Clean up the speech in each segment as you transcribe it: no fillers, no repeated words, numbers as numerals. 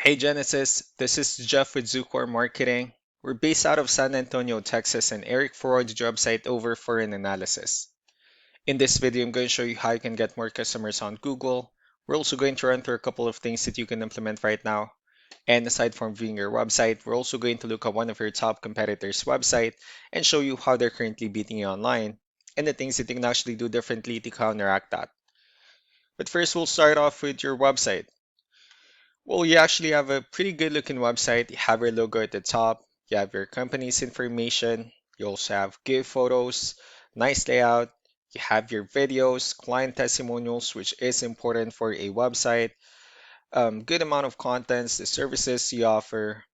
Hey Genesis, this is Jeff with Zucor Marketing. We're based out of San Antonio, Texas, and Eric forwarded the job site over for an analysis. In this video, I'm going to show you how you can get more customers on Google. We're also going to run through a couple of things that you can implement right now. And aside from viewing your website, we're also going to look at one of your top competitors' website and show you how they're currently beating you online and the things that you can actually do differently to counteract that. But first, we'll start off with your website. Well, you actually have a pretty good looking website. You have your logo at the top, you have your company's information, you also have good photos, nice layout, you have your videos, client testimonials, which is important for a website, good amount of contents, the services you offer,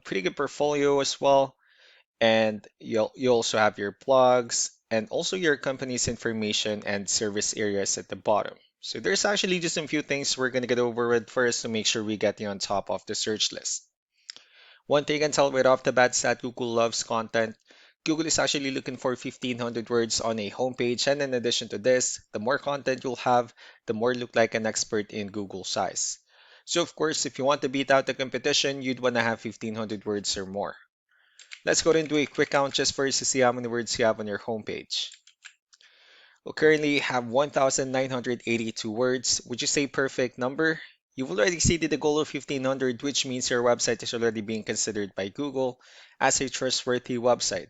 pretty good portfolio as well, and you also have your blogs and also your company's information and service areas at the bottom. So there's actually just a few things we're going to get over with first to make sure we get you on top of the search list. One thing I can tell right off the bat is that Google loves content. Google is actually looking for 1500 words on a homepage, and in addition to this, the more content you'll have, the more you look like an expert in Google size. So of course, if you want to beat out the competition, you'd want to have 1500 words or more. Let's go ahead and do a quick count just for us to see how many words you have on your homepage. We currently have 1,982 words, which is a perfect number. You've already exceeded the goal of 1,500, which means your website is already being considered by Google as a trustworthy website.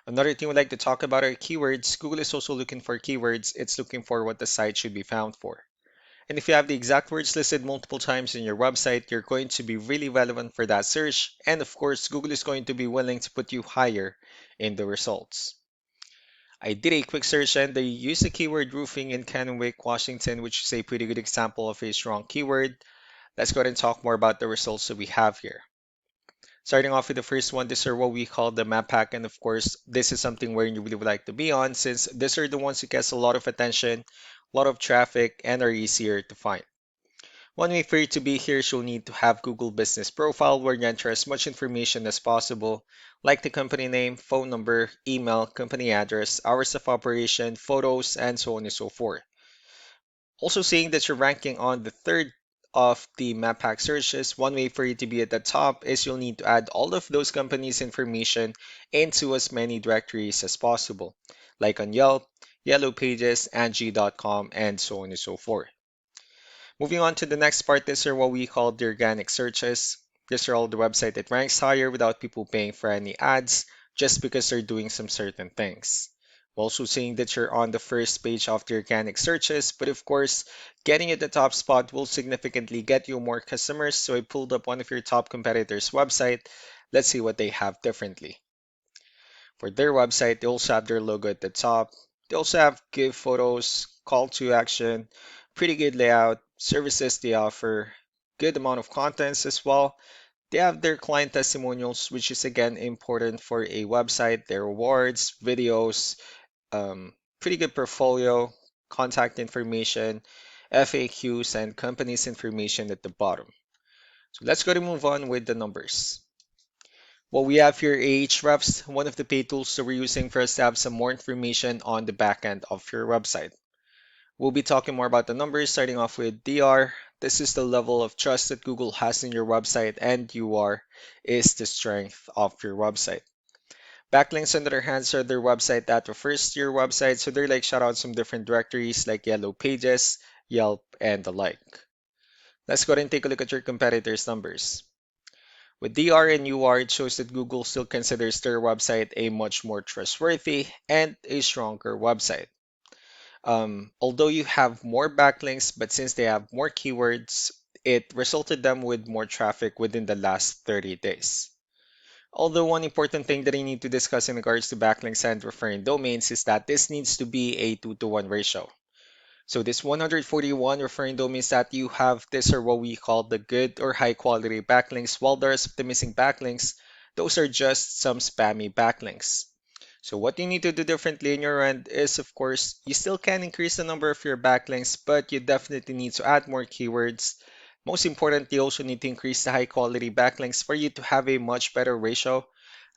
Another thing we'd like to talk about are keywords. Google is also looking for keywords. It's looking for what the site should be found for. And if you have the exact words listed multiple times in your website, you're going to be really relevant for that search. And of course, Google is going to be willing to put you higher in the results. I did a quick search and they used the keyword roofing in Kennewick, Washington, which is a pretty good example of a strong keyword. Let's go ahead and talk more about the results that we have here. Starting off with the first one, these are what we call the map pack. And of course, this is something where you really would like to be on since these are the ones that gets a lot of attention, a lot of traffic, and are easier to find. One way for you to be here is you'll need to have Google Business Profile where you enter as much information as possible, like the company name, phone number, email, company address, hours of operation, photos, and so on and so forth. Also seeing that you're ranking on the third of the map pack searches, one way for you to be at the top is you'll need to add all of those companies' information into as many directories as possible, like on Yelp, Yellow Pages, Angie.com, and so on and so forth. Moving on to the next part, these are what we call the organic searches. These are all the website that ranks higher without people paying for any ads, just because they're doing some certain things. We're also seeing that you're on the first page of the organic searches, but of course, getting at the top spot will significantly get you more customers. So I pulled up one of your top competitors' website. Let's see what they have differently. For their website, they also have their logo at the top. They also have good photos, call to action, pretty good layout, services they offer, good amount of contents as well. They have their client testimonials, which is again important for a website, their awards, videos, pretty good portfolio, contact information, FAQs, and company's information at the bottom. So let's go to move on with the numbers. Well, we have here Ahrefs, one of the paid tools that we're using for us to have some more information on the back end of your website. We'll be talking more about the numbers, starting off with DR. This is the level of trust that Google has in your website, and UR is the strength of your website. Backlinks, on the other hand, are their website that refers to your website, so they're like shout out some different directories like Yellow Pages, Yelp, and the like. Let's go ahead and take a look at your competitors' numbers. With DR and UR, it shows that Google still considers their website a much more trustworthy and a stronger website. Although you have more backlinks, but since they have more keywords, it resulted them with more traffic within the last 30 days. Although one important thing that I need to discuss in regards to backlinks and referring domains is that this needs to be a 2-to-1 ratio. So this 141 referring domains that you have, these are what we call the good or high quality backlinks, while the rest of the missing backlinks, those are just some spammy backlinks. So what you need to do differently in your end is, of course, you still can increase the number of your backlinks, but you definitely need to add more keywords. Most importantly, you also need to increase the high quality backlinks for you to have a much better ratio.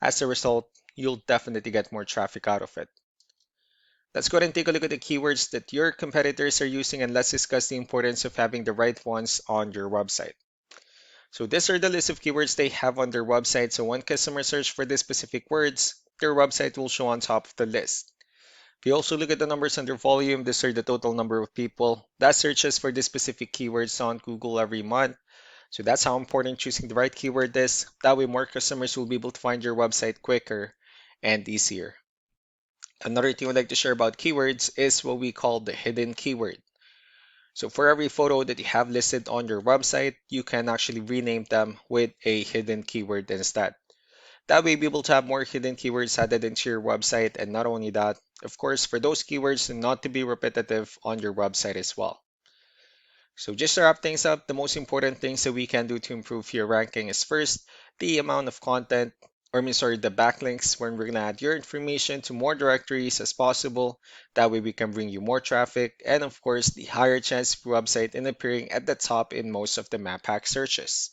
As a result, you'll definitely get more traffic out of it. Let's go ahead and take a look at the keywords that your competitors are using and let's discuss the importance of having the right ones on your website. So these are the list of keywords they have on their website. So when customers search for these specific words, their website will show on top of the list. If you also look at the numbers under volume, these are the total number of people that searches for these specific keywords on Google every month. So that's how important choosing the right keyword is. That way more customers will be able to find your website quicker and easier. Another thing I'd like to share about keywords is what we call the hidden keyword. So for every photo that you have listed on your website, you can actually rename them with a hidden keyword instead. That way, you'll be able to have more hidden keywords added into your website. And not only that, of course, for those keywords not to be repetitive on your website as well. So just to wrap things up, the most important things that we can do to improve your ranking is first, the amount of content, the backlinks when we're gonna add your information to more directories as possible. That way we can bring you more traffic, and of course, the higher chance of your website in appearing at the top in most of the map hack searches.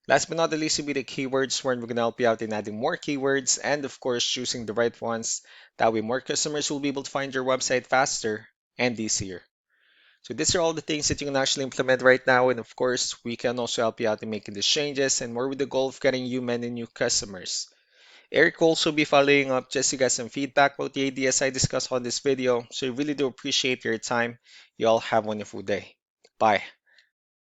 Last but not the least will be the keywords where we're gonna help you out in adding more keywords and of course choosing the right ones. That way more customers will be able to find your website faster and easier. So these are all the things that you can actually implement right now. And of course, we can also help you out in making these changes and more with the goal of getting you many new customers. Eric will also be following up just to get some feedback about the ideas I discussed on this video. So I really do appreciate your time. You all have a wonderful day. Bye.